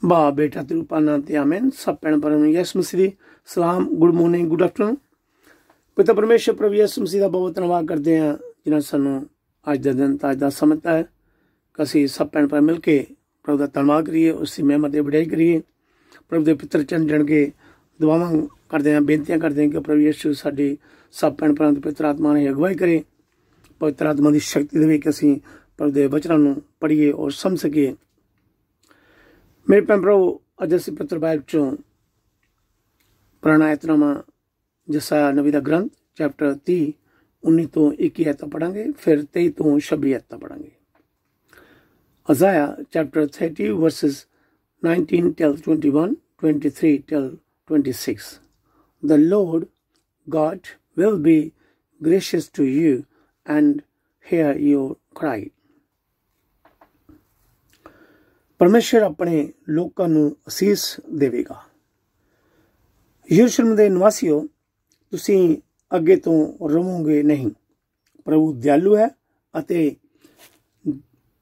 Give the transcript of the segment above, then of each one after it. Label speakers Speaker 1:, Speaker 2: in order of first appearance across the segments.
Speaker 1: बा बेटा ते रूपा नाम ते आमीन। सब भैन भरावां नूं यीशु मसीह दी सलाम, गुड मॉर्निंग, गुड आफ्टरनून। पिता परमेश्वर प्रभु यीशु मसीह दा बहुत धन्नवाद करते हैं जिन्हां सानूं अज दा दिन अज दा समय दित्ता है कि असीं सब भैन भरा मिल के प्रभु दा धन्नवाद करिए, उसकी महिमा ते वडियाई करिए। प्रभु दे पितर चरण जण के दुआवां करते हैं, बेनतियां करते हैं कि प्रभु यीशु साडी सब भैन भरावां दी पवित्र आत्मा ने अगवाई करे, पवित्र आत्मा की शक्ति देवे कि असीं प्रभु दे वचनां नूं पढ़िए और समझ सकीए। मेरे भैन भराओ, अज असीं पवित्र बाइबल चों पुराना ऐतनामा जसाया नबी दा ग्रंथ चैप्टर 30 19 तो 21 आयतां पढ़ांगे, फिर 23 तो 26 आयतां पढ़ांगे। Isaiah chapter 30 verses 19 till 21, 23 till 26. The Lord God will be gracious to you and hear your cry. परमेश्वर अपने लोकां नूं असीस देवेगा। यरूशलेम दे निवासियों, तुसीं अगे तो रवोगे नहीं। प्रभु दयालु है अते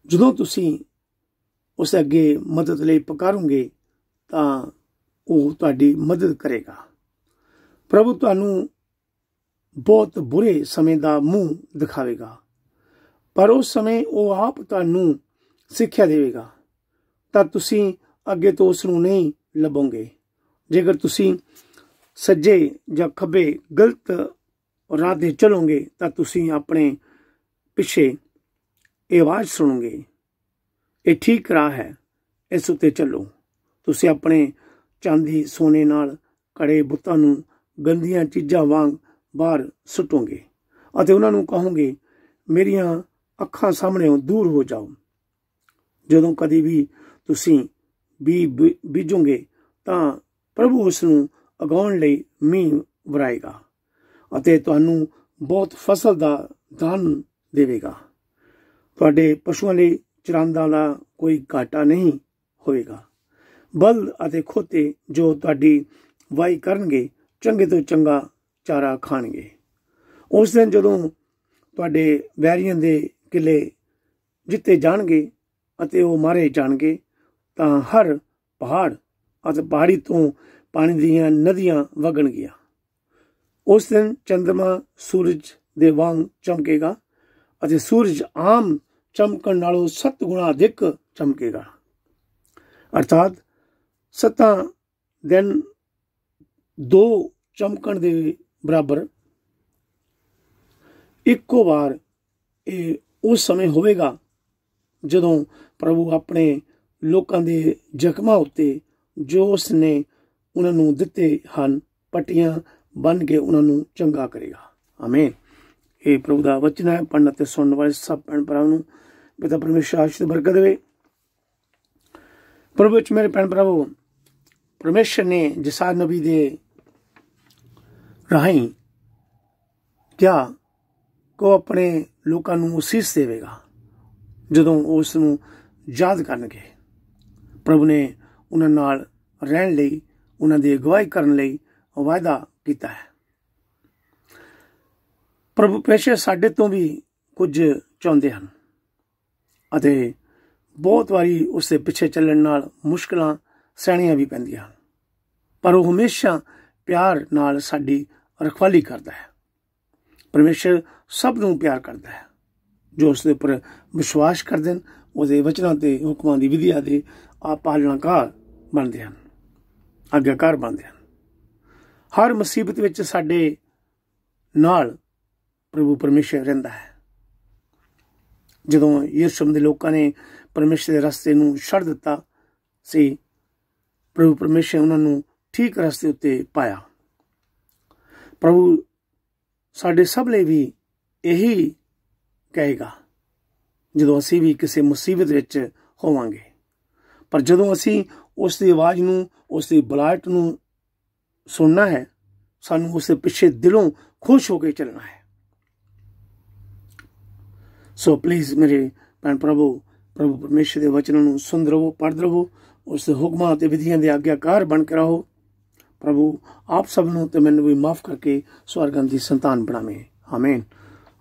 Speaker 1: ਜਦੋਂ ਤੁਸੀਂ ਉਸ ਅੱਗੇ ਮਦਦ ਲਈ ਪੁਕਾਰੋਗੇ ਤਾਂ ਉਹ ਤੁਹਾਡੀ ਮਦਦ ਕਰੇਗਾ। ਪ੍ਰਭੂ ਤੁਹਾਨੂੰ ਬਹੁਤ ਬੁਰੇ ਸਮੇਂ ਦਾ ਮੂੰਹ ਦਿਖਾਵੇਗਾ, ਪਰ ਉਸ ਸਮੇਂ ਉਹ ਆਪ ਤੁਹਾਨੂੰ ਸਿੱਖਿਆ ਦੇਵੇਗਾ ਤਾਂ ਤੁਸੀਂ ਅੱਗੇ ਤੋਂ ਉਸ ਨੂੰ ਨਹੀਂ ਲੱਭੋਗੇ। ਜੇਕਰ ਤੁਸੀਂ ਸੱਜੇ ਜਾਂ ਖੱਬੇ ਗਲਤ ਰਾਹ ਤੇ ਚਲੋਗੇ ਤਾਂ ਤੁਸੀਂ ਆਪਣੇ ਪਿੱਛੇ ਇਹ ਆਵਾਜ਼ ਸੁਣੋਗੇ, ਇਹ ਠੀਕ ਰਾਹ ਹੈ, ਇਸ ਉੱਤੇ ਚੱਲੋ। ਤੁਸੀਂ ਆਪਣੇ ਚਾਂਦੀ ਸੋਨੇ ਨਾਲ ਕੜੇ ਬੁੱਤਾਂ ਨੂੰ ਗੰਦੀਆਂ ਚੀਜ਼ਾਂ ਵਾਂਗ ਬਾਹਰ ਸੁੱਟੋਗੇ ਅਤੇ ਉਹਨਾਂ ਨੂੰ ਕਹੋਗੇ, ਮੇਰੀਆਂ ਅੱਖਾਂ ਸਾਹਮਣੇੋਂ ਦੂਰ ਹੋ ਜਾਓ। ਜਦੋਂ ਕਦੀ ਵੀ ਤੁਸੀਂ ਬੀਜੋਗੇ ਤਾਂ ਪ੍ਰਭੂ ਉਸ ਨੂੰ ਉਗਾਉਣ ਲਈ ਮੀਂਹ ਵਰਾਏਗਾ ਅਤੇ ਤੁਹਾਨੂੰ ਬਹੁਤ ਫਸਲ ਦਾ ਦਾਨ ਦੇਵੇਗਾ। ਤੁਹਾਡੇ ਪਸ਼ੂਆਂ ਲਈ ਚਰਾਂਦਾ ਦਾ ਕੋਈ ਘਾਟਾ ਨਹੀਂ ਹੋਵੇਗਾ। ਬਲਦ ਅਤੇ ਖੋਤੇ ਜੋ ਤੁਹਾਡੀ ਵਾਹੀ ਕਰਨਗੇ ਚੰਗੇ ਤੋਂ ਚੰਗਾ ਚਾਰਾ ਖਾਣਗੇ। ਉਸ ਦਿਨ ਜਦੋਂ ਤੁਹਾਡੇ ਵੈਰੀਆਂ ਦੇ ਕਿਲੇ ਜਿੱਤੇ ਜਾਣਗੇ ਅਤੇ ਉਹ ਮਾਰੇ ਜਾਣਗੇ ਤਾਂ ਹਰ ਪਹਾੜ ਅਤੇ ਪਹਾੜੀ ਤੋਂ ਪਾਣੀ ਦੀਆਂ ਨਦੀਆਂ ਵਗਣਗੀਆਂ। ਉਸ ਦਿਨ ਚੰਦਰਮਾ ਸੂਰਜ ਦੇ ਵਾਂਗ ਚਮਕੇਗਾ ਅਤੇ ਸੂਰਜ ਆਮ ਚਮਕਣ ਨਾਲੋਂ 7 ਗੁਣਾ ਅਧਿਕ ਚਮਕੇਗਾ। ਅਰਥਾਤ 7 ਦਿਨ 2 ਚਮਕਣ ਦੇ ਬਰਾਬਰ। ਇੱਕੋ ਵਾਰ ਇਹ ਉਸ ਸਮੇਂ ਹੋਵੇਗਾ ਜਦੋਂ ਪ੍ਰਭੂ ਆਪਣੇ ਲੋਕਾਂ ਦੇ ਜ਼ਖਮਾਂ ਉੱਤੇ ਜੋ ਉਸ ਨੇ ਉਹਨਾਂ ਨੂੰ ਦਿੱਤੇ ਹਨ ਪੱਟੀਆਂ ਬੰਨ ਕੇ ਉਹਨਾਂ ਨੂੰ ਚੰਗਾ ਕਰੇਗਾ। ਆਮੀਨ। ਇਹ ਪ੍ਰਭੂ ਦਾ ਵਚਨ ਹੈ। ਪੜ੍ਹਨ ਅਤੇ ਸੁਣਨ ਵਾਲੇ ਸਭ ਭੈਣ ਭਰਾਵਾਂ ਨੂੰ ਪਿਤਾ ਪਰਮੇਸ਼ਰ ਆਸ਼ੀਸ਼ ਤੇ ਬਰਕਤ ਦੇਵੇ। ਪ੍ਰਭੂ ਵਿੱਚ ਮੇਰੇ ਭੈਣ ਭਰਾਵੋ, ਪਰਮੇਸ਼ਰ ਨੇ ਯਸਾਇਆ ਨਬੀ ਦੇ ਰਾਹੀਂ ਕਿਹਾ ਕਿ ਉਹ ਆਪਣੇ ਲੋਕਾਂ ਨੂੰ ਅਸੀਸ ਦੇਵੇਗਾ ਜਦੋਂ ਉਸ ਨੂੰ ਯਾਦ ਕਰਨਗੇ। ਪ੍ਰਭੂ ਨੇ ਉਹਨਾਂ ਨਾਲ ਰਹਿਣ ਲਈ, ਉਹਨਾਂ ਦੀ ਅਗਵਾਈ ਕਰਨ ਲਈ ਵਾਅਦਾ ਕੀਤਾ ਹੈ। ਪ੍ਰਭੂ ਪਰਮੇਸ਼ਰ ਸਾਡੇ ਤੋਂ ਵੀ ਕੁਝ ਚਾਹੁੰਦੇ ਹਨ ਅਤੇ ਬਹੁਤ ਵਾਰੀ ਉਸ ਦੇ ਪਿੱਛੇ ਚੱਲਣ ਨਾਲ ਮੁਸ਼ਕਲਾਂ ਸਹਿਣੀਆਂ ਵੀ ਪੈਂਦੀਆਂ ਹਨ, ਪਰ ਉਹ ਹਮੇਸ਼ਾ ਪਿਆਰ ਨਾਲ ਸਾਡੀ ਰਖਵਾਲੀ ਕਰਦਾ ਹੈ। ਪਰਮੇਸ਼ਰ ਸਭ ਨੂੰ ਪਿਆਰ ਕਰਦਾ ਹੈ ਜੋ ਉਸ ਦੇ ਉੱਪਰ ਵਿਸ਼ਵਾਸ ਕਰਦੇ ਹਨ, ਉਹਦੇ ਵਚਨਾਂ ਤੇ ਹੁਕਮਾਂ ਦੀ ਵਿਧੀਆਂ ਦੇ ਆਪ ਪਾਲਣਾਕਾਰ ਬਣਦੇ ਹਨ, ਆਗਿਆਕਾਰ ਬਣਦੇ ਹਨ। ਹਰ ਮੁਸੀਬਤ ਵਿੱਚ ਸਾਡੇ ਨਾਲ ਪ੍ਰਭੂ ਪਰਮੇਸ਼ਰ ਰਹਿੰਦਾ ਹੈ। ਜਦੋਂ ਯਰੂਸ਼ਲਮ ਦੇ ਲੋਕਾਂ ਨੇ ਪਰਮੇਸ਼ਰ ਦੇ ਰਸਤੇ ਨੂੰ ਛੱਡ ਦਿੱਤਾ ਸੀ, ਪ੍ਰਭੂ ਪਰਮੇਸ਼ਰ ਉਹਨਾਂ ਨੂੰ ਠੀਕ ਰਸਤੇ ਉੱਤੇ ਪਾਇਆ। ਪ੍ਰਭੂ ਸਾਡੇ ਸਭ ਲਈ ਵੀ ਇਹੀ ਕਹੇਗਾ ਜਦੋਂ ਅਸੀਂ ਵੀ ਕਿਸੇ ਮੁਸੀਬਤ ਵਿੱਚ ਹੋਵਾਂਗੇ। ਪਰ ਜਦੋਂ ਅਸੀਂ ਉਸ ਦੀ ਆਵਾਜ਼ ਨੂੰ, ਉਸ ਦੀ ਬੁਲਾਹਟ ਨੂੰ ਸੁਣਨਾ ਹੈ, ਸਾਨੂੰ ਉਸ ਦੇ ਪਿੱਛੇ ਦਿਲੋਂ ਖੁਸ਼ ਹੋ ਕੇ ਚੱਲਣਾ ਹੈ। ਸੋ ਪਲੀਜ਼ ਮੇਰੇ ਭੈਣ ਪ੍ਰਭੂ ਪਰਮੇਸ਼ਰ ਦੇ ਵਚਨਾਂ ਨੂੰ ਸੁਣਦੇ ਰਹੋ, ਪੜ੍ਹਦੇ ਰਹੋ, ਉਸ ਦੇ ਹੁਕਮਾਂ ਅਤੇ ਵਿਧੀਆਂ ਦੇ ਆਗਿਆਕਾਰ ਬਣ ਕੇ ਰਹੋ। ਪ੍ਰਭੂ ਆਪ ਸਭ ਨੂੰ ਤੇ ਮੈਨੂੰ ਵੀ ਮਾਫ ਕਰਕੇ ਸਵਰਗਾਂ ਦੀ ਸੰਤਾਨ ਬਣਾਵੇ। ਆਮੀਨ।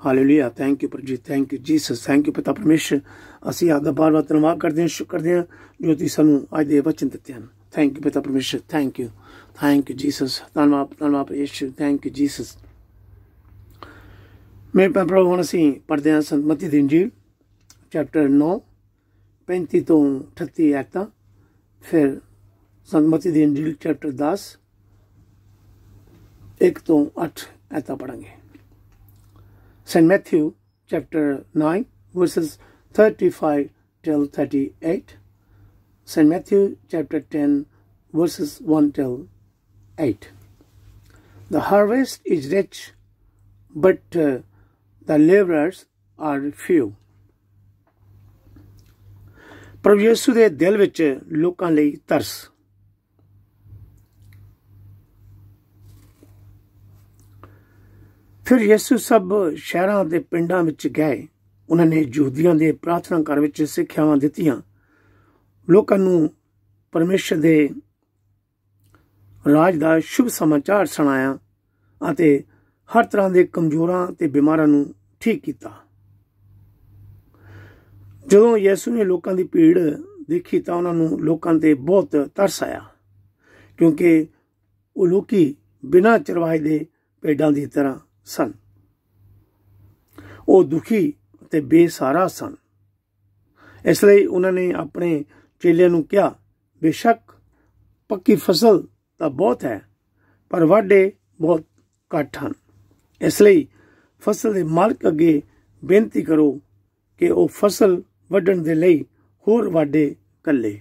Speaker 1: हालेलुया। थैंक यू प्रभु जी, thank you Jesus, thank you पिता परमेश्वर। ਅਸੀਂ ਆਪਦਾ ਬਾਰ-ਬਾਰ ਧੰਨਵਾਦ ਕਰਦੇ ਹਾਂ, ਸ਼ੁਕਰ ਕਰਦੇ ਹਾਂ ਜੋ ਤੁਸੀਂ ਸਾਨੂੰ ਅੱਜ ਦੇ ਵਚਨ ਦਿੱਤੇ ਹਨ। ਥੈਂਕ ਯੂ ਪਿਤਾ ਪਰਮੇਸ਼ਰ, ਥੈਂਕ ਯੂ ਜੀਸਸ। ਧੰਨਵਾਦ ਯਿਸੂ, ਥੈਂਕ ਯੂ ਜੀਸਸ। ਮੇਰੇ ਭੈਣ ਭਰਾਵੋ, ਹੁਣ ਅਸੀਂ ਪੜ੍ਹਦੇ ਹਾਂ ਸੰਤ ਮਤੀ ਦੀ ਇੰਜੀਲ ਚੈਪਟਰ 9 35 ਤੋਂ 38 ਐਤਾਂ। ਫਿਰ ਸੰਤ ਮਤੀ ਦੀ ਇੰਜੀਲ ਚੈਪਟਰ 10 1 ਤੋਂ 8 ਐਤਾਂ ਪੜ੍ਹਾਂਗੇ। St. Matthew chapter 9 verses 35 till 38. St. Matthew chapter 10 verses 1 till 8. The harvest is rich, but the laborers are few. ਪ੍ਰਭੂ ਯਿਸੂ ਦੇ ਦਿਲ ਵਿੱਚ ਲੋਕਾਂ ਲਈ ਤਰਸ। ਫਿਰ ਯਿਸੂ ਸਭ ਸ਼ਹਿਰਾਂ ਅਤੇ ਪਿੰਡਾਂ ਵਿੱਚ ਗਏ। ਉਹਨਾਂ ਨੇ ਯਹੂਦੀਆਂ ਦੇ ਪ੍ਰਾਰਥਨਾ ਘਰ ਵਿੱਚ ਸਿੱਖਿਆਵਾਂ ਦਿੱਤੀਆਂ, ਲੋਕਾਂ ਨੂੰ ਪਰਮੇਸ਼ਰ ਦੇ ਰਾਜ ਦਾ ਸ਼ੁਭ ਸਮਾਚਾਰ ਸੁਣਾਇਆ ਅਤੇ ਹਰ ਤਰ੍ਹਾਂ ਦੇ ਕਮਜ਼ੋਰਾਂ ਤੇ ਬਿਮਾਰਾਂ ਨੂੰ ਠੀਕ ਕੀਤਾ। ਜਦੋਂ ਯਿਸੂ ਨੇ ਲੋਕਾਂ ਦੀ ਭੀੜ ਦੇਖੀ ਤਾਂ ਉਹਨਾਂ ਨੂੰ ਲੋਕਾਂ ਤੇ ਬਹੁਤ ਤਰਸ ਆਇਆ, ਕਿਉਂਕਿ ਉਹ ਲੋਕੀ ਬਿਨਾਂ ਚਰਵਾਹੇ ਦੇ ਭੇਡਾਂ ਦੀ ਤਰ੍ਹਾਂ ਸਨ। ਉਹ ਦੁਖੀ ਅਤੇ ਬੇਸਹਾਰਾ ਸਨ। ਇਸ ਲਈ ਉਹਨਾਂ ਨੇ ਆਪਣੇ ਚੇਲਿਆਂ ਨੂੰ ਕਿਹਾ, ਬੇਸ਼ੱਕ ਪੱਕੀ ਫਸਲ ਤਾਂ ਬਹੁਤ ਹੈ, ਪਰ ਵਾਢੇ ਬਹੁਤ ਘੱਟ ਹਨ। ਇਸ ਲਈ ਫਸਲ ਦੇ ਮਾਲਕ ਅੱਗੇ ਬੇਨਤੀ ਕਰੋ ਕਿ ਉਹ ਫਸਲ ਵੱਢਣ ਦੇ ਲਈ ਹੋਰ ਵਾਢੇ ਘੱਲੇ।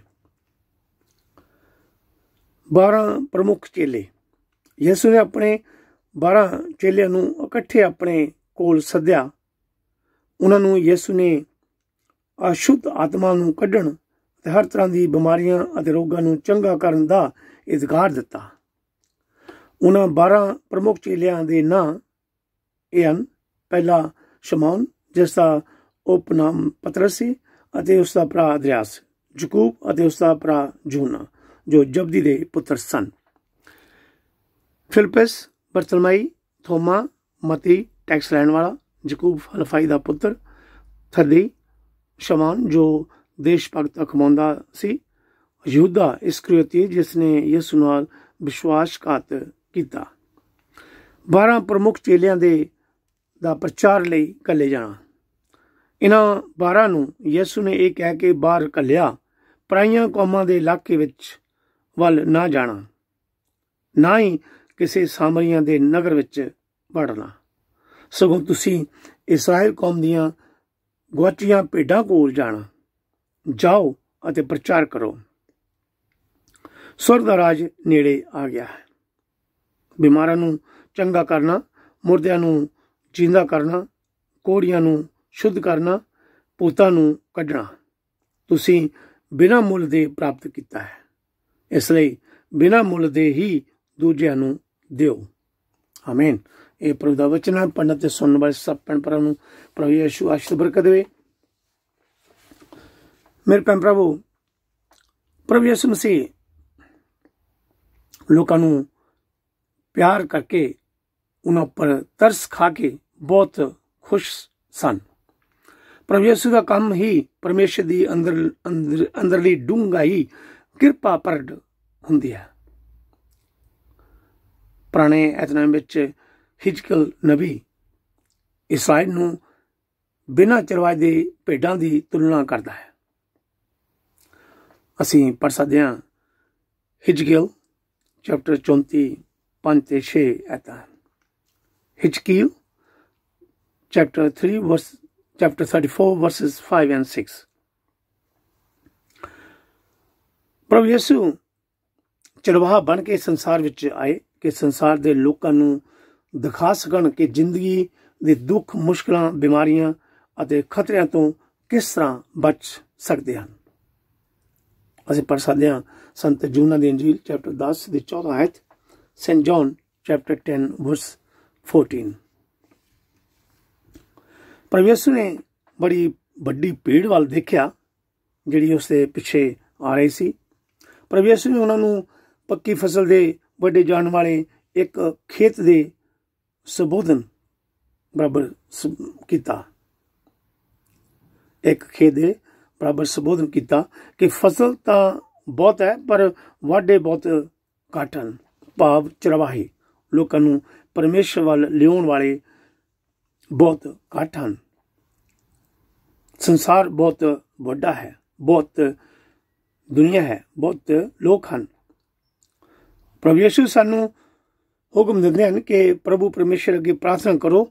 Speaker 1: 12 ਪ੍ਰਮੁੱਖ ਚੇਲੇ। ਯਿਸੂ ਨੇ ਆਪਣੇ 12 ਚੇਲਿਆਂ ਨੂੰ ਇਕੱਠੇ ਆਪਣੇ ਕੋਲ ਸੱਦਿਆ। ਉਹਨਾਂ ਨੂੰ ਯਿਸੂ ਨੇ ਅਸ਼ੁੱਧ ਆਤਮਾ ਨੂੰ ਕੱਢਣ ਅਤੇ ਹਰ ਤਰ੍ਹਾਂ ਦੀ ਬਿਮਾਰੀਆਂ ਅਤੇ ਰੋਗਾਂ ਨੂੰ ਚੰਗਾ ਕਰਨ ਦਾ ਅਧਿਕਾਰ ਦਿੱਤਾ। ਉਹਨਾਂ 12 ਪ੍ਰਮੁੱਖ ਚੇਲਿਆਂ ਦੇ ਨਾਂ ਇਹ ਹਨ। ਪਹਿਲਾ ਸ਼ਮੌਨ, ਜਿਸ ਦਾ ਉਪਨਾਮ ਪਤਰਸ ਸੀ, ਅਤੇ ਉਸ ਦਾ ਭਰਾ ਅੰਦਰਿਆਸ, ਯਾਕੂਬ ਅਤੇ ਉਸ ਦਾ ਭਰਾ ਯੂਹੰਨਾ, ਜੋ ਜ਼ਬਦੀ ਦੇ ਪੁੱਤਰ ਸਨ। ਫਿਲਿਪਸ, ਬਰਤਲਮਾਈ, ਥੋਮਾ, ਮਤੀ ਟੈਕਸ ਲੈਣ ਵਾਲਾ, ਯਾਕੂਬ ਹਲਫਾਈ ਦਾ ਪੁੱਤਰ, ਥੱਦੀ, ਸ਼ਮੌਨ ਜੋ ਦੇਸ਼ ਭਗਤ ਅਖਵਾਉਂਦਾ ਸੀ, ਯਹੂਦਾ ਇਸਕਰਿਓਤੀ ਜਿਸ ਨੇ ਯਿਸੂ ਨਾਲ ਵਿਸ਼ਵਾਸਘਾਤ ਕੀਤਾ। 12 ਪ੍ਰਮੁੱਖ ਚੇਲਿਆਂ ਦਾ ਪ੍ਰਚਾਰ ਲਈ ਘੱਲੇ ਜਾਣਾ। ਇਹਨਾਂ 12 ਨੂੰ ਯਿਸੂ ਨੇ ਇਹ ਕਹਿ ਕੇ ਬਾਹਰ ਘੱਲਿਆ, ਪਰਾਈਆਂ ਕੌਮਾਂ ਦੇ ਇਲਾਕੇ ਵਿੱਚ ਵੱਲ ਨਾ ਜਾਣਾ, ਨਾ ਹੀ ਕਿਸੇ ਸਾਮਰੀਆਂ ਦੇ ਨਗਰ ਵਿੱਚ ਵੜਨਾ, ਸਗੋਂ ਤੁਸੀਂ ਇਸਰਾਏਲ ਕੌਮ ਦੀਆਂ ਗੁਆਚੀਆਂ ਭੇਡਾਂ ਕੋਲ ਜਾਣਾ। ਜਾਓ ਅਤੇ ਪ੍ਰਚਾਰ ਕਰੋ, ਸਵਰਗ ਦਾ ਰਾਜ ਨੇੜੇ ਆ ਗਿਆ ਹੈ। ਬਿਮਾਰਾਂ ਨੂੰ ਚੰਗਾ ਕਰਨਾ, ਮੁਰਦਿਆਂ ਨੂੰ ਜਿੰਦਾ ਕਰਨਾ, ਕੋੜੀਆਂ ਨੂੰ ਸ਼ੁੱਧ ਕਰਨਾ, ਭੂਤਾਂ ਨੂੰ ਕੱਢਣਾ ਤੁਸੀਂ ਬਿਨਾਂ ਮੁੱਲ ਦੇ ਪ੍ਰਾਪਤ ਕੀਤਾ ਹੈ। ਇਸ ਲਈ ਬਿਨਾਂ ਮੁੱਲ ਦੇ ਹੀ ਦੂਜਿਆਂ ਨੂੰ ਦਿਓ। ਆਮੀਨ। ਇਹ ਪ੍ਰਭੂ ਦਾ ਵਚਨ ਹੈ। ਪੜ੍ਹਨ ਤੇ ਸੁਣਨ ਵਾਲੇ ਸਭ ਭੈਣ ਭਰਾਵਾਂ ਨੂੰ ਪ੍ਰਭੂ ਯਿਸੂ ਆਸ਼ੀਸ਼ ਬਰਕਤ ਦੇਵੇ। ਮੇਰੇ ਭੈਣ ਭਰਾਵੋ, ਪ੍ਰਭੂ ਯਿਸੂ ਮਸੀਹ ਲੋਕਾਂ ਨੂੰ ਪਿਆਰ ਕਰਕੇ ਉਹਨਾਂ ਉੱਪਰ ਤਰਸ ਖਾ ਕੇ ਬਹੁਤ ਖੁਸ਼ ਸਨ। ਪ੍ਰਭੂ ਯਿਸੂ ਦਾ ਕੰਮ ਹੀ ਪਰਮੇਸ਼ਰ ਦੀ ਅੰਦਰਲੀ ਡੂੰਘਾਈ ਕਿਰਪਾ ਪ੍ਰਗਟ ਹੁੰਦੀ ਹੈ। ਪੁਰਾਣੇ ਐਤਨਾਮ ਵਿੱਚ ਹਿਜਕਲ ਨਬੀ ਇਸਰਾਇਲ ਨੂੰ ਬਿਨਾਂ ਚਰਵਾਏ ਦੇ ਭੇਡਾਂ ਦੀ ਤੁਲਨਾ ਕਰਦਾ ਹੈ। ਅਸੀਂ ਪੜ੍ਹ ਸਕਦੇ ਹਾਂ ਹਿਜਕਲ ਚੈਪਟਰ 34 5 ਤੇ 6 ਐਤਾਂ। ਹਿਜਕੀਲ ਚੈਪਟਰ 34 verses 5 and 6। ਪ੍ਰਭੂ ਯਿਸੂ ਚਰਵਾਹਾ ਬਣ ਕੇ ਸੰਸਾਰ ਵਿੱਚ ਆਏ ਕਿ ਸੰਸਾਰ ਦੇ ਲੋਕਾਂ ਨੂੰ ਦਿਖਾ ਸਕਣ ਕਿ ਜ਼ਿੰਦਗੀ ਦੇ ਦੁੱਖ, ਮੁਸ਼ਕਲਾਂ, ਬਿਮਾਰੀਆਂ ਅਤੇ ਖਤਰਿਆਂ ਤੋਂ ਕਿਸ ਤਰ੍ਹਾਂ ਬਚ ਸਕਦੇ ਹਨ। ਅਸੀਂ ਪੜ੍ਹ ਸਕਦੇ ਹਾਂ ਸੰਤ ਯੂਹੰਨਾ ਦੀ ਇੰਜੀਲ ਚੈਪਟਰ 10 ਦੀ 14 ਆਇਤ, ਸੈਂਟ ਜੌਨ ਚੈਪਟਰ 10 verse 14। ਪ੍ਰਭੂ ਯਿਸੂ ਨੇ ਬੜੀ ਵੱਡੀ ਭੀੜ ਵੱਲ ਦੇਖਿਆ ਜਿਹੜੀ ਉਸਦੇ ਪਿੱਛੇ ਆ ਰਹੀ ਸੀ। ਪ੍ਰਭੂ ਯਿਸੂ ਨੇ ਉਹਨਾਂ ਨੂੰ ਪੱਕੀ ਫਸਲ ਦੇ ਵੱਢੇ ਜਾਣ ਵਾਲੇ ਇੱਕ ਖੇਤ ਦੇ ਸੰਬੋਧਨ बराबर किया, एक खेत दे बराबर संबोधन किया कि फसल तो बहुत है पर वाढे बहुत घट हैं। भाव चरवाहे लोगों नूं परमेश्वर वाल लियाउण वाले बहुत घट हैं। संसार बहुत वड्डा है, बहुत दुनिया है, बहुत लोग हैं। प्रभु यीशु सानू हुक्म दिंदे हैं कि प्रभु परमेश्वर अगे प्रार्थना करो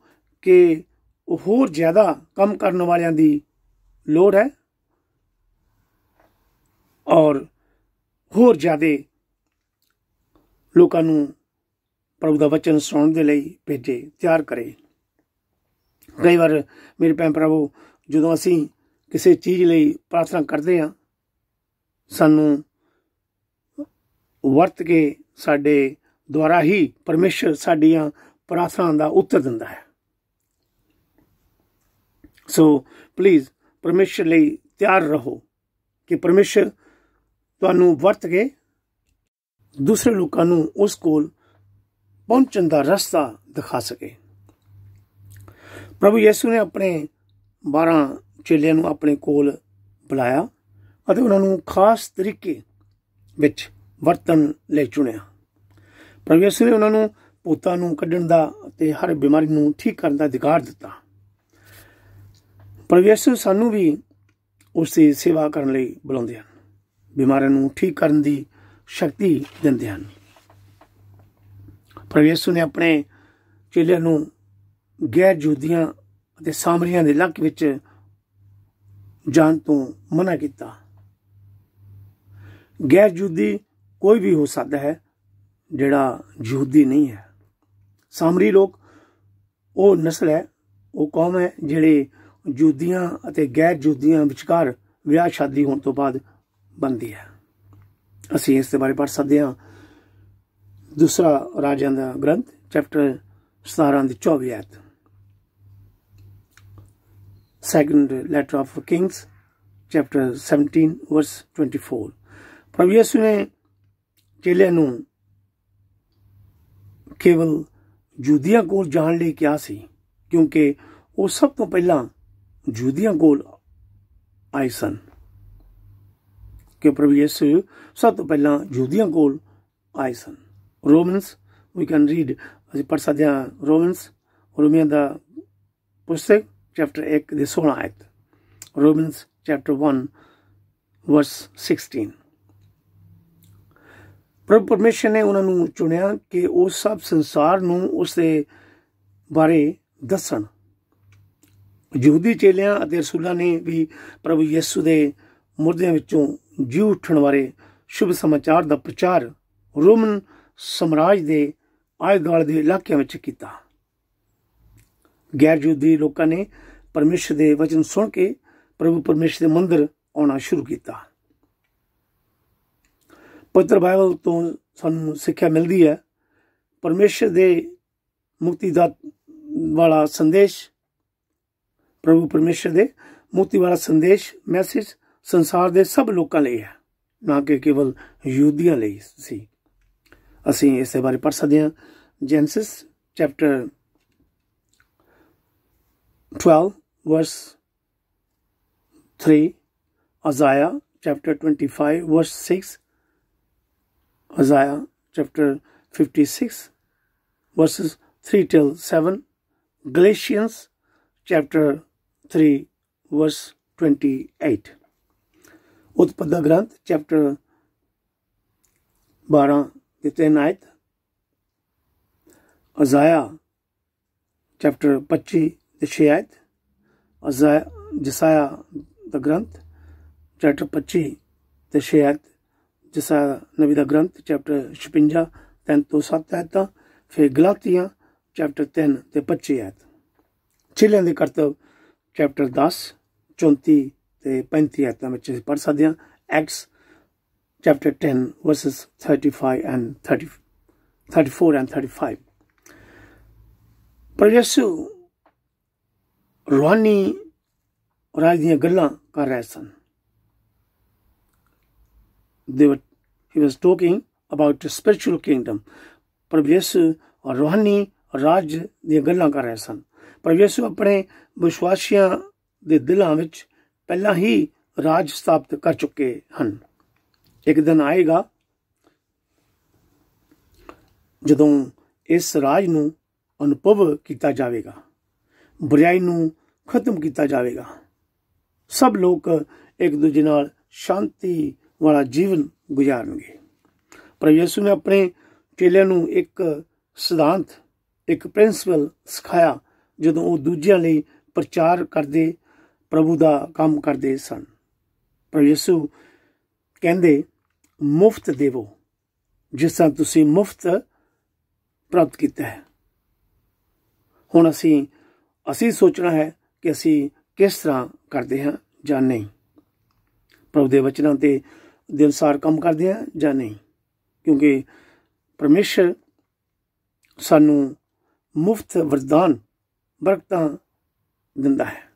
Speaker 1: कि होर ज्यादा काम करने वालियां दी लोड़ है और होर ज्यादा लोगों नूं प्रभु दा वचन सुनाउण दे लई भेजे, तैयार करे। कई बार मेरे भैन भरावो जदों असीं किसी चीज़ लई प्रार्थना करते हैं, सानू वर्त के साडे द्वारा ही परमेश्वर साडियां प्रार्थना का उत्तर दिंदा है। सो प्लीज़ परमेश्वर लई तैयार रहो कि परमेश्वर तुहानू वर्त के दूसरे लोगों नूं उस कोल पहुंचण दा रास्ता दिखा सके। प्रभु यीशु ने अपने 12 चेलियां नूं अपने कोल बुलाया और उन्होंने खास तरीके विच वर्तन लई चुनिया। प्रभु यीशु ने उन्होंने भूतां नूं कढण दा ते हर बीमारी नूं ठीक करन दा अधिकार दिता। प्रभु यीशु सानू भी उसकी सेवा करन लई बुलाउंदे हन, बीमारियां नूं ठीक करन दी शक्ति दिंदे हन। प्रभु यीशु ने अपने चेलियां नूं गैर यहूदियां ते सामरियां दे इलाके विच जाण तो मना किया। गैर यहूदी कोई भी हो सकता है जिहड़ा यहूदी नहीं है। सामरी लोग वो नस्ल है, वो कौम है जिहड़े यहूदियां अते गैर यहूदियां विचकार विआह शादी होने तो बाद बनती है। असीं इस बारे पढ़ सकते हैं दूसरा राजां दा ग्रंथ चैप्टर 17 दी 24 आयत, second letter of Kings chapter 17 verse 24। प्रभु यीशु ने चेलियां नूं केवल यहूदियां कोल जाण लई कहा सी, क्योंकि वो सब तो पहला यहूदियां कोल आए सन। कि प्रभु यीशु सब तो पहला यहूदियां कोल आए सन। रोमन्स वी कैन रीड, असीं पढ़ सकते हैं रोमियों दा पुस्तक चैप्टर 1 दी 16 आयत, रोमन्स चैप्टर 1 वर्स 16। प्रभु परमेश्वर ने उन्होंने चुनिया कि वो सब संसार नूं उसदे बारे दसन। यहूदी चेलियां अते रसूलां ने भी प्रभु यीशु दे मुर्दियां विचों जी उठण बारे शुभ समाचार दा प्रचार रोमन साम्राज दे आले दुआले दे इलाकिਆਂ विच कीता। गैर यहूदी लोगों ने परमेश्वर दे वचन सुन के प्रभु परमेश्वर दे मंदिर आना शुरू किया। पवित्र बाइबल तो सानू सिक्ख्या मिलती है परमेश्वर दे मुक्ति दा वाला संदेश, प्रभु परमेश्वर दे मुक्ति वाला संदेश मैसेज संसार दे सब लोगों लिए है, ना कि केवल यहूदियां लिए सी। असीं इस बारे पढ़ सकते हैं Genesis chapter 12 verse 3, Isaiah chapter 25 verse 6, Isaiah chapter 56 verses 3 till 7, Galatians chapter 3 verse 28, उत्पत्ति ग्रंथ चैप्टर 12 की 3 आयत, अजाया चैप्टर 25 की 6 आयत, जसाया दा ग्रंथ चैप्टर 25 ते 6 आयत, जसाया नबी दा ग्रंथ चैप्टर 56 3 तो 7 आयत, फिर गलातियां चैप्टर 3 ते 25 आयत। चेलियां दे कर्तव्य चैप्टर 10 34 ते 35 आयतां विच पढ़ सकदे हां। Acts chapter 10 versus 34 and 35। पर यीशु रूहानी राज दीयां गल्लां कर रहे सन। He was talking about the spiritual kingdom। प्रभु यीशु रूहानी राज दीयां गल्लां कर रहे सन। प्रभु यीशु अपने विश्वासियों के दिलों में पहला ही राज स्थापित कर चुके हैं। एक दिन आएगा जदों इस राज नूं अनुभव किया जाएगा, बुराई नूं खत्म किया जाएगा, सब लोग एक दूजे नाल शांति वाला जीवन गुजारनगे। प्रभु यीशु ने अपने चेलियां नूं एक सिद्धांत, एक प्रिंसिपल सिखाया जदों वो दूजियां लई प्रचार करते प्रभु का काम करते सन। प्रभु यीशु कहंदे मुफ्त देवो जिस तरह तुसीं मुफ्त प्राप्त किया है। हुण असी सोचना है कि असी किस तरह करते हैं या नहीं, प्रभु के वचनों के अनुसार काम करते हैं या नहीं, क्योंकि परमेश्वर सानू मुफ्त वरदान बरकतां दिंदा है।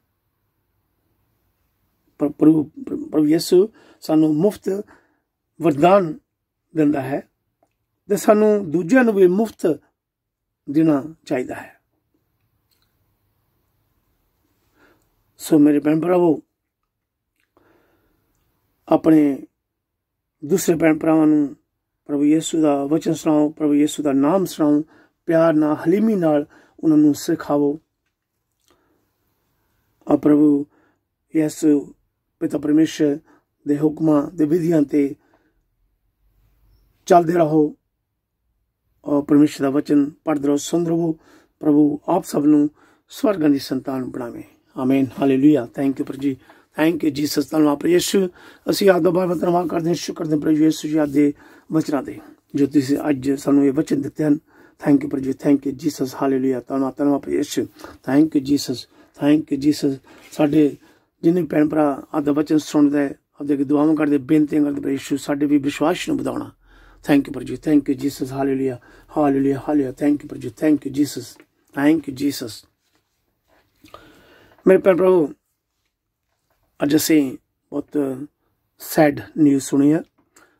Speaker 1: प्रभु यीशु सानू मुफ्त वरदान दिंदा है ते सानू दूजियां नूं भी मुफ्त देना चाहिए है। सो मेरे भैन भरावो, अपने दूसरे भैन भरावां नूं प्रभु यीशु का वचन सुनाओ, प्रभु यीशु का नाम सुनाओ, प्यार नाल हलीमी नाल उन्हां नूं सिखाओ। और प्रभु यीशु पिता परमेश्वर दे हुक्मां दे विधियां ते चलते रहो और परमेश्वर का वचन पढ़ते रहो, सुनते रहो। प्रभु आप सब नूं स्वर्गां दी संतान बनावे। आमीन, हालेलुया। थैंक यू प्रभु जी, थैंक यू जीसस। धन्यवाद प्रभु यीशु। असीं आप दा बहुत धन्यवाद करते हैं, शुक्र करते हैं प्रभु यीशु जी दे वचनां दे जो तुसीं अज सानूं ये वचन दिते हैं। थैंक यू प्रभु जी, थैंक यू जीसस। हालेलुया, धन्यवाद धन्यवाद प्रभु Yeshu. Thank you Jesus, thank you Jesus. साडे जिन्हें भैन भरा आपका वचन सुनते आपके अगे दुआवां करते बेनतियां करते प्रभु यीशु साडे भी विश्वास नूं वधाउणा। थैंक यू प्रभु जी, thank you Jesus. Hallelujah, hallelujah, hallelujah. Thank you प्रभु जी, thank you Jesus, thank you Jesus. मेरे भैन भराओ, अज असीं बहुत सैड न्यूज़ सुनी है।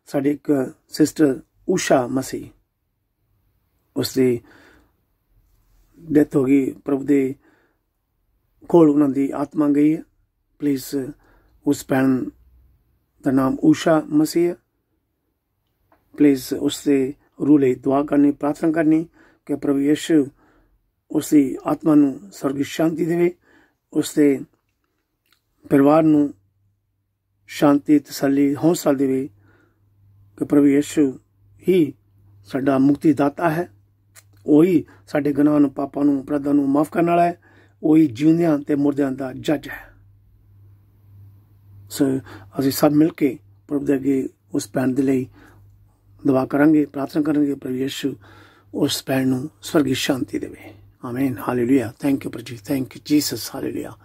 Speaker 1: साडी एक सिस्टर उषा मसीह, उसकी डेथ हो गई। प्रभु दे कोल उन्हां दी आत्मा गई है। प्लीज़ उस भैन का नाम उषा मसीह है। प्लीज़ उससे रूह लई दुआ करनी, प्रार्थना करनी कि प्रभु यीशु उसकी आत्मा नूं स्वर्गी शांति देवे, उसके परिवार नूं शांति, तसल्ली, हौसला देवे कि प्रभु यीशु ही साडा मुक्तिदाता है। वही साडे गुनाह नूं, पापां नूं, अपराधां नूं माफ़ करने वाला है। वही जिउंदियां ते मुर्दियां दा जज है। सो असीं सब मिल के प्रभु दे अगे उस भैन दे लई दुआ करांगे, प्रार्थना करांगे। प्रभु यीशु उस भैन नूं स्वर्गी शांति देवे। आमीन, हालेलुया। थैंक यू प्रभु जी, थैंक यू जीसस। हालेलुया,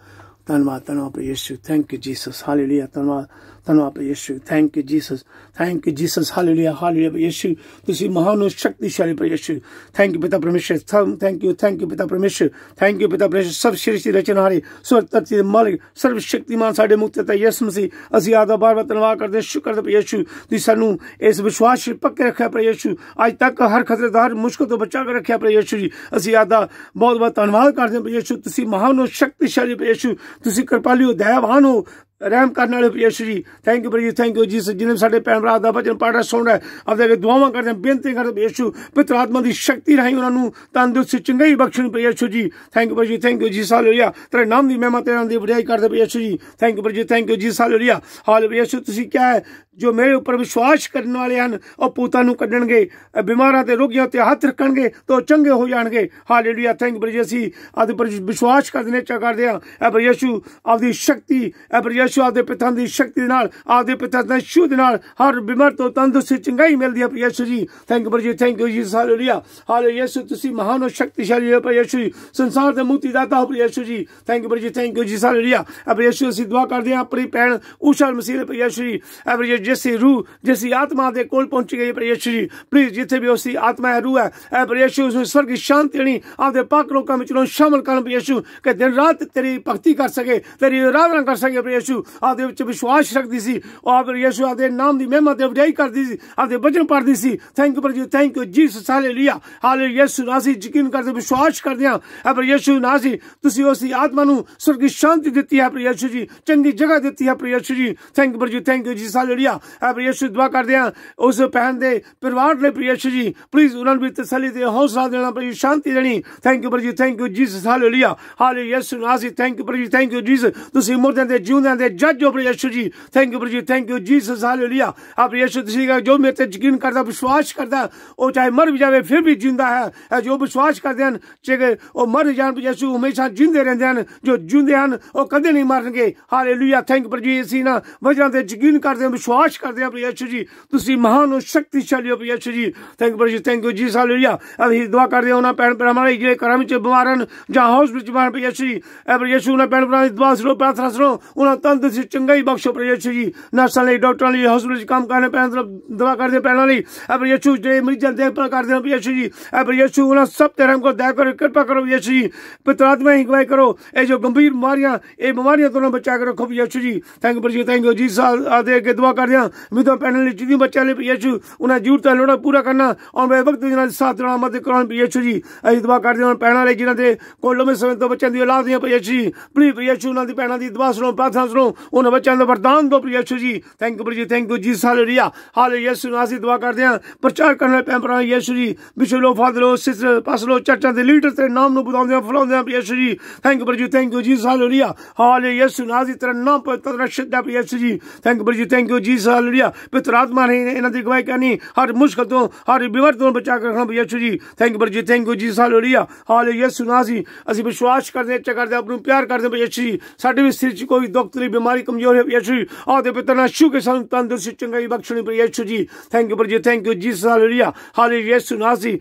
Speaker 1: धन्यवाद धन्यवाद प्रभु Yeshu. Thank you Jesus. Hallelujah, धन्यवाद धन्यवाद प्रभु Yeshu. Thank you Jesus, thank you Jesus. Hallelujah, hallelujah प्रभु यीशु। तुसीं महान और शक्तिशाली प्रभु यीशु। थैंक यू पिता परमेश्वर। थैंक यू पिता परमेश्वर। थैंक यू पिता परमेश्वर। सब सृष्टि रचनहारे, स्वर्ग धरती दे मालिक, सर्वशक्तिमान साडे मुक्तिदाता यीशु मसीह, असीं आपदा बार-बार धन्यवाद करदे, शुक्र करदे प्रभु यीशु। तुसीं सानूं इस विश्वास च पक्के रखिया प्रभु यीशु। अज तक हर खतरे तो हर मुश्किल तो बचा के रखिया प्रभु यीशु जी। असीं आपदा बहुत बहुत धन्यवाद करदे प्रभु यीशु। तुसीं महान और शक्तिशाली प्रभु यीशु। तुसीं कृपालु हो, दयावान हो, रहम करने वाले यीशु जी। थैंक यू प्रभु जी, थैंक यू जीसस। जिन्हें साडे भैन भरा दा वचन पढ़ रहा सुन रहा है, आपदे अगे दुआवां करदे बेनती करदे यीशु। पवित्र आत्मा दी शक्ति राहीं उन्हां नूं तंदुरुस्ती चंगाई बख्शणी प्रभु यीशु जी। थैंक यू प्रभु जी, थैंक यू जीसस। हालेलुया, तेरे नाम दी महिमा, तेरे नाम दी बड़ाई करदे प्रभु यीशु जी। थैंक यू प्रभु जी, thank you Jesus. Hallelujah, hallelujah Yeshu. तुसीं क्या है जो मेरे ऊपर विश्वास करने वाले हैं और पूतां नूं कड्डणगे, बीमारां ते रोगियां ते हत्थ रखणगे तो चंगे हो जाणगे। हालेलुया, थैंक यू प्रभु जी। असीं आपदे पर विश्वास करदे चा करदे हां ऐ प्रभु यीशु। आपदी शक्ति ऐ प्रभु यीशु, आपदे पिता दी शक्ति दे नाल, आपदे पिता दे शू दे नाल हर बीमार तो तंदुरुस्ती चंगाई मिलदी है प्रभु यीशु जी। थैंक यू प्रभु जी, thank you Jesus. Hallelujah, hallelujah Yeshu. तुसीं महान और शक्तिशाली हो प्रभु यीशु जी। संसार दे मुक्तिदाता हो प्रभु यीशु जी। थैंक यू प्रभु जी, थैंक यू जीसस। हालेलुया, प्रभु यीशु। असीं दुआ करदे हां अपनी भैन उषा मसीह प्रभु यीशु जी। प्रभु जैसी रूह जैसी आत्मा दे कोल पहुंची गई प्रभु यीशु जी प्लीज जिथे भी उसी आत्मा है रूह है प्रभु यीशु उसमें स्वर्ग की शांति देनी आपके पाक लोगों में चलो शामिल कर प्रभु यीशु कि दिन रात तेरी भक्ति कर सके तेरी आराधना कर सके प्रभु यीशु आपके विच विश्वास रखती सी और प्रभु यीशु आपके नाम की महिमा ते वडियाई करती सी आपके वचन पढ़ती सी थैंक यू प्रभु जी thank you Jesus hallelujah hallelujah Yeshu नासी यकीन करते विश्वास करते हैं प्रभु यीशु नासी तुसी उसी आत्मा नूं स्वर्ग की शांति दी है प्रभु यीशु जी चंगी जगह दी है प्रभु यीशु जी थैंक यू प्रभु जी थैंक यू जीसस हालेलुया प्रभु यीशु दुआ करते हैं उस बहन दे परिवार ने प्रभु यीशु जी प्लीज उन्होंने भी तसल्ली दे हौसला देना प्रभु शांति देनी थैंक यू प्रभु जी thank you Jesus hallelujah hallelujah Yeshu नासी थैंक यू प्रभु जी थैंक यू जीसस तुसी मुर्दे दे जिउंदे दे जज हो प्रभु यीशु जी थैंक यू प्रभु जी थैंक यू जीसस हालेलुया प्रभु यीशु तुसी जो मेरे ते यकीन करता विश्वास करता वो चाहे मर भी जाए फिर भी जिंदा है जो विश्वास करते हैं चाहे वो मर जान प्रभु यीशु हमेशा जिंदे रहते हैं जो जिंदे हैं वो कदे नहीं मरनगे हालेलुया थैंक यू प्रभु जी इसी ना वजह ते यकीन करते हैं विश्वास करते हैं प्रभु यीशु जी तुसी महान और शक्तिशाली हो प्रभु यीशु जी थैंक यू प्रभु जी थैंक यू जीसस हालेलुया अभी दुआ करते हैं उन्हें भैन भरा हमारे जे घर में बीमार हैं जहाँ हॉस्पिटल बीमार प्रभु यीशु जी प्रभु यीशु उन्हें भैन भरा दुआ सुनो प्रार्थना सुनो उन्हें तंदुरुस्ती चंगाई बख्शो प्रभु यीशु जी नर्सां लई डॉक्टरां लई हॉस्पिटल काम करने पैन दुआ करते पैनों लई प्रभु यीशु जे मरीजां देखभाल करते हैं प्रभु यीशु जी प्रभु यीशु उन्हें सब तेरे हमको दया करो कृपा करो यीशु जी पवित्र आत्मा ही गवाही करो ये जो गंभीर बीमारियां तो बचा के रखो यीशु जी थैंक यू थैंक यू जी आदे के दुआ कर दिया विधवा पैनल जितनी बच्चा ले यीशु उन्हें जरूरत है लोड़ा पूरा करना और मैं वक्त जिन्हें साथ देना मदद कराना यीशु जी अभी दुआ कर दिया पैनल ले जिन्हें कोलों में समय तो बच्चों की औलाद दिया यीशु जी प्लीज यीशु उन्होंने पैनल की दुआ सुनो प्रार्थना सुनो उन्हें बच्चों का वरदान दो यीशु जी थैंक यू जी हालेलुया हालेलुया यीशु नासी दुआ कर दिया प्रचार करने पैन भरा यीशु जी विश्व लो फादर लो सिस्टर पास लो चर्चा के लीडर तेरे नाम नु बुलाਉਂਦੇ फलाਉਂਦੇ यीशु जी थैंक यू जी हालेलुया हालेलुया यीशु नासी तेरा नाम पवित्र रक्षित है यीशु जी थैंक यू जी हालेलुया पवित्र आत्मा ने इन्हां दी गवाही करनी हर मुश्किल तो हर बीमारी तो बचा के रखना यीशु जी थैंक यू जी हालेलुया हालेलुया यीशु नासी असि विश्वास करदे इच्छा करदे अपनों प्यार करदे यीशु जी साडे भी सिर च कोई दुख तकलीफ बीमारी कमजोर है यीशु जी आदे पिता ना छू के सानू तंदुरुस्ती चंगाई बख्शनी यीशु जी थैंक यू जी हालेलुया हालेलुया यीशु नासी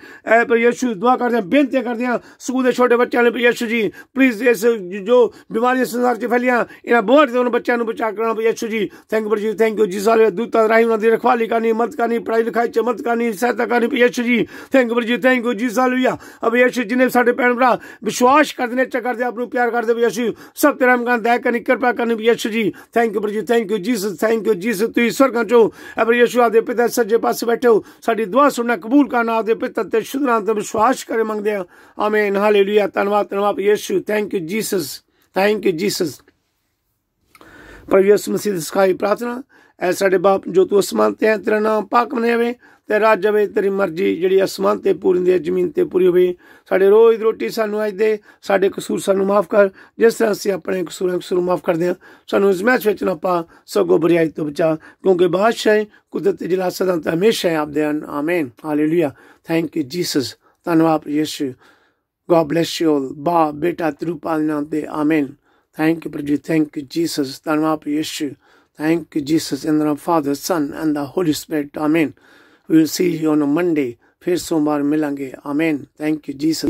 Speaker 1: पर यीशु दुआ करदे बेनती करदे स्कूल के छोटे बच्चों ने यीशु जी प्लीज इस जो बीमारियां संसार च फैलियां इन्हां बीमारी तो बच्चों को बचा करना यीशु जी थैंक यू जी सारे दूतां राही उन्हां दी रखवाली करनी मदद करनी पढ़ाई लिखाई च मदद करनी सहायता करनी यीशु जी थैंक यू जी हालेलुया अब यीशु जिन्हें साडे भैन भरा विश्वास करदे ने करदे अपनों प्यार करदे यीशु सब तेरा हम दया करनी कृपा करनी यीशु जी थैंक यू जीसस तुसीं स्वर्गां चो अब यीशु आपदे पिता सज्जे पासे बैठे हो साडी दुआ सुनना कबूल करना आपदे पिता ते शुद्ध नाम ते विश्वास करे मंगदे हां आमीन हालेलुया धन्यवाद यीशु थैंक यू जीसस प्रभु यीशु मसीह सिखाई प्रार्थना ऐ साडे बाप जो तू आसमान ते है तेरा नाम पाक मनावे ते राज आवे तेरी मर्जी जिहड़ी आसमान ते पूरी हुंदी है जमीन ते पूरी होवे साडे रोज दी रोटी सानू अज दे साडे कसूर सानू माफ कर जिस तरह असीं अपने कसूर माफ करदे हां सानू इस मैच विच ना पा सगों बुराई तो बचा क्योंकि बादशाह कुदरत जिला सदा ते हमेशा आपदे हन आमीन हालेलुया थैंक यू जीसस धन्यवाद यीशु गॉड ब्लेस यू ऑल बाप बेटा तिरुपाल नाम ते आमीन थैंक यू जीसस धन्यवाद Yeshu thank you Jesus in the name of father son and the holy spirit amen we will see you on a Monday फिर सोमवार मिलेंगे आमीन थैंक यू जीसस